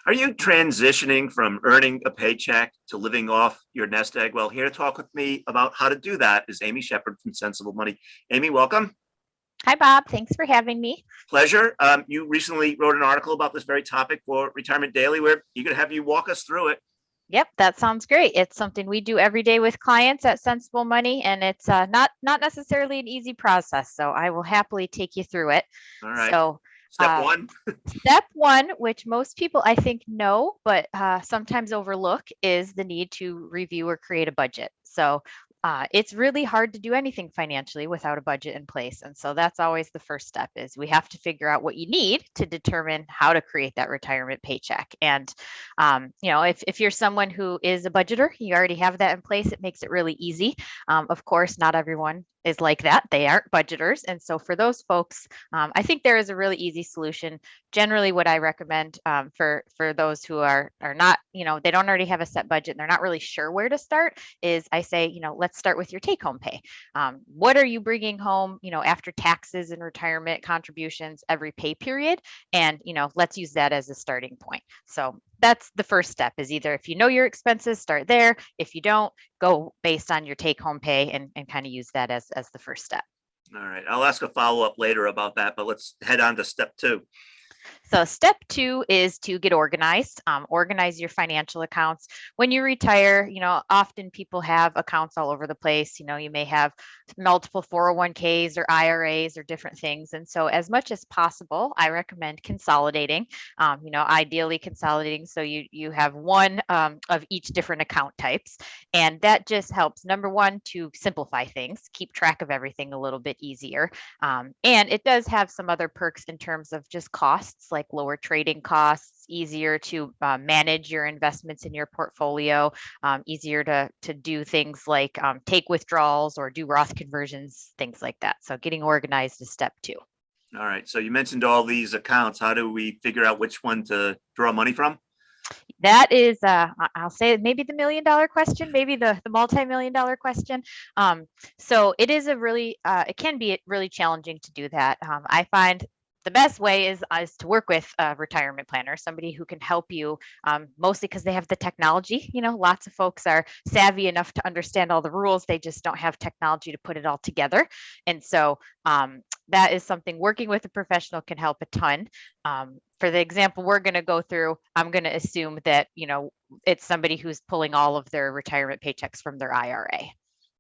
Are you transitioning from earning a paycheck to living off your nest egg? Well, here to talk with me about how to do that is Amy Shepard from Sensible Money. Amy, welcome. Hi, Bob. Thanks for having me. Pleasure. You recently wrote an article about this very topic for Retirement Daily. Where you can have you walk us through it. Yep, that sounds great. It's something we do every day with clients at Sensible Money, and it's not necessarily an easy process. So I will happily take you through it. All right. So Step uh, one. step one, which most people I think know, but sometimes overlook, is the need to review or create a budget. So it's really hard to do anything financially without a budget in place. And so that's always the first step is we have to figure out what you need to determine how to create that retirement paycheck. And, if you're someone who is a budgeter, you already have that in place, it makes it really easy. Of course, not everyone is like that. They aren't budgeters. And so for those folks, I think there is a really easy solution. Generally, what I recommend for those who are not, they don't already have a set budget and they're not really sure where to start is I say, let's start with your take home pay. What are you bringing home, after taxes and retirement contributions every pay period? And, let's use that as a starting point. So that's the first step is either if you know your expenses, start there. If you don't, go based on your take home pay and kind of use that as the first step. All right. I'll ask a follow up later about that, but let's head on to step two. So step two is to get organized, organize your financial accounts. When you retire, often people have accounts all over the place. You may have multiple 401ks or IRAs or different things. And so as much as possible, I recommend consolidating, ideally consolidating. So you have one of each different account types. And that just helps, number one, to simplify things, keep track of everything a little bit easier. And it does have some other perks in terms of just costs, like lower trading costs, easier to manage your investments in your portfolio, easier to do things like take withdrawals or do Roth conversions, things like that. So getting organized is step two. All right. So you mentioned all these accounts. How do we figure out which one to draw money from? That is, I'll say maybe the $1 million question, maybe the multi-million dollar question. So it is it can be really challenging to do that. I find the best way is to work with a retirement planner, somebody who can help you, mostly because they have the technology. Lots of folks are savvy enough to understand all the rules. They just don't have technology to put it all together. And so that is something working with a professional can help a ton. For the example we're going to go through, I'm going to assume that, it's somebody who's pulling all of their retirement paychecks from their IRA.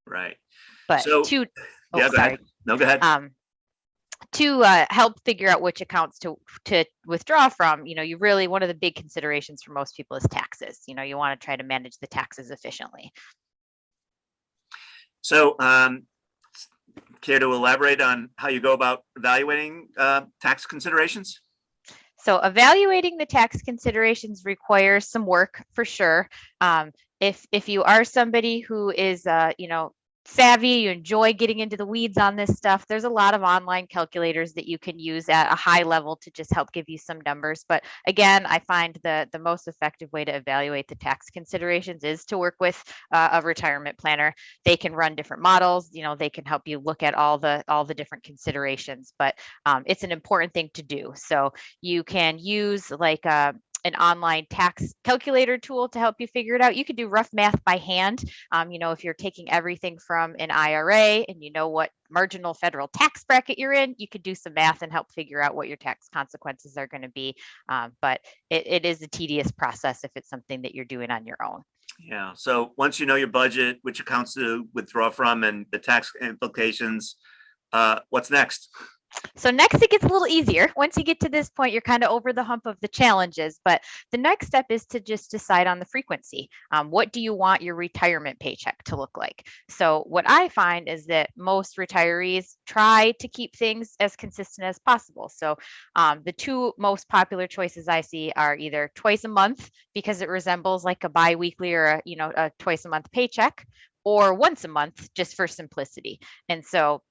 Right. But go ahead. No, go ahead. To help figure out which accounts to withdraw from, you really, one of the big considerations for most people is taxes. You want to try to manage the taxes efficiently. So care to elaborate on how you go about evaluating tax considerations? So evaluating the tax considerations requires some work for sure. If you are somebody who is, savvy, you enjoy getting into the weeds on this stuff, there's a lot of online calculators that you can use at a high level to just help give you some numbers. But again, I find the most effective way to evaluate the tax considerations is to work with a retirement planner. They can run different models, they can help you look at all the different considerations, but it's an important thing to do. So you can use like an online tax calculator tool to help you figure it out. You could do rough math by hand. If you're taking everything from an IRA and you know what marginal federal tax bracket you're in, you could do some math and help figure out what your tax consequences are going to be. But it is a tedious process if it's something that you're doing on your own. Yeah. So once you know your budget, which accounts to withdraw from, and the tax implications, what's next? So next, it gets a little easier. Once you get to this point, you're kind of over the hump of the challenges. But the next step is to just decide on the frequency. What do you want your retirement paycheck to look like? So what I find is that most retirees try to keep things as consistent as possible. So the two most popular choices I see are either twice a month, because it resembles like a biweekly or a twice a month paycheck, or once a month just for simplicity. And so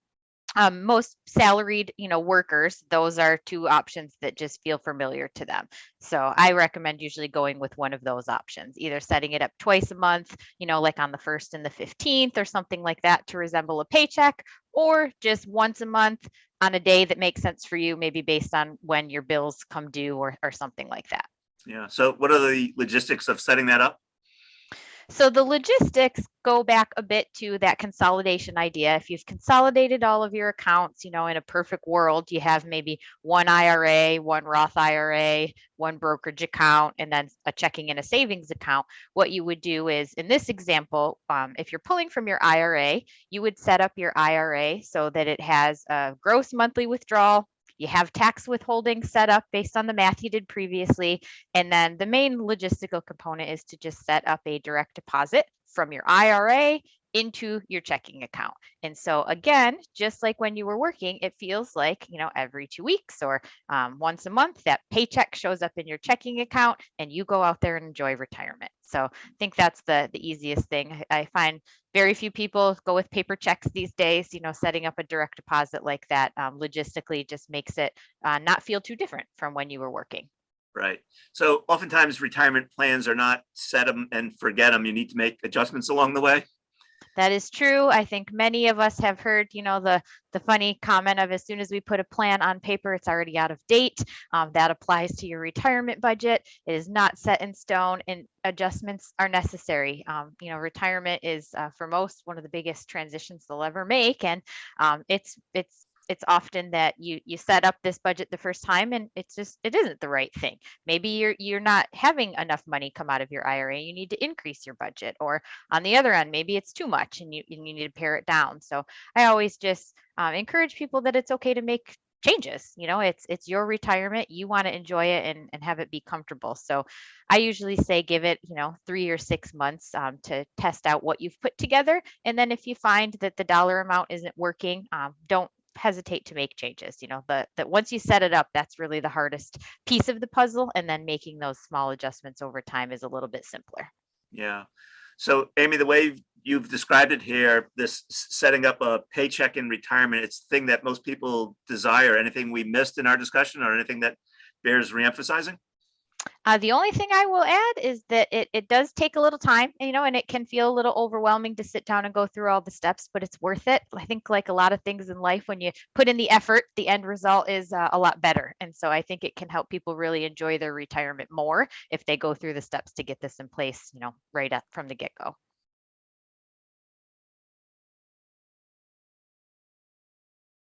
most salaried, workers, those are two options that just feel familiar to them. So I recommend usually going with one of those options, either setting it up twice a month, like on the 1st and the 15th or something like that to resemble a paycheck, or just once a month on a day that makes sense for you, maybe based on when your bills come due or something like that. Yeah. So what are the logistics of setting that up? So the logistics go back a bit to that consolidation idea. If you've consolidated all of your accounts, in a perfect world, you have maybe one IRA, one Roth IRA, one brokerage account, and then a checking and a savings account. What you would do is, in this example, if you're pulling from your IRA, you would set up your IRA so that it has a gross monthly withdrawal. You have tax withholding set up based on the math you did previously. And then the main logistical component is to just set up a direct deposit from your IRA into your checking account. And so again, just like when you were working, it feels like, every 2 weeks or once a month, that paycheck shows up in your checking account and you go out there and enjoy retirement. So I think that's the easiest thing. I find very few people go with paper checks these days. Setting up a direct deposit like that logistically just makes it not feel too different from when you were working. Right. So oftentimes retirement plans are not set them and forget them. You need to make adjustments along the way. That is true. I think many of us have heard, the funny comment of as soon as we put a plan on paper, it's already out of date. That applies to your retirement budget. It is not set in stone, and adjustments are necessary. Retirement is for most one of the biggest transitions they'll ever make, and it's often that you set up this budget the first time and it isn't the right thing. Maybe you're not having enough money come out of your IRA. You need to increase your budget, or on the other end, maybe it's too much and you need to pare it down. So I always just encourage people that it's okay to make changes. It's your retirement. You want to enjoy it and have it be comfortable. So I usually say give it 3 or 6 months to test out what you've put together. And then if you find that the dollar amount isn't working, don't hesitate to make changes. That once you set it up, that's really the hardest piece of the puzzle. And then making those small adjustments over time is a little bit simpler. Yeah. So Amy, the way you've described it here, this setting up a paycheck in retirement, it's the thing that most people desire. Anything we missed in our discussion or anything that bears reemphasizing? The only thing I will add is that it does take a little time, and it can feel a little overwhelming to sit down and go through all the steps, but it's worth it. I think, like a lot of things in life, when you put in the effort, the end result is a lot better. And so I think it can help people really enjoy their retirement more if they go through the steps to get this in place, right up from the get go.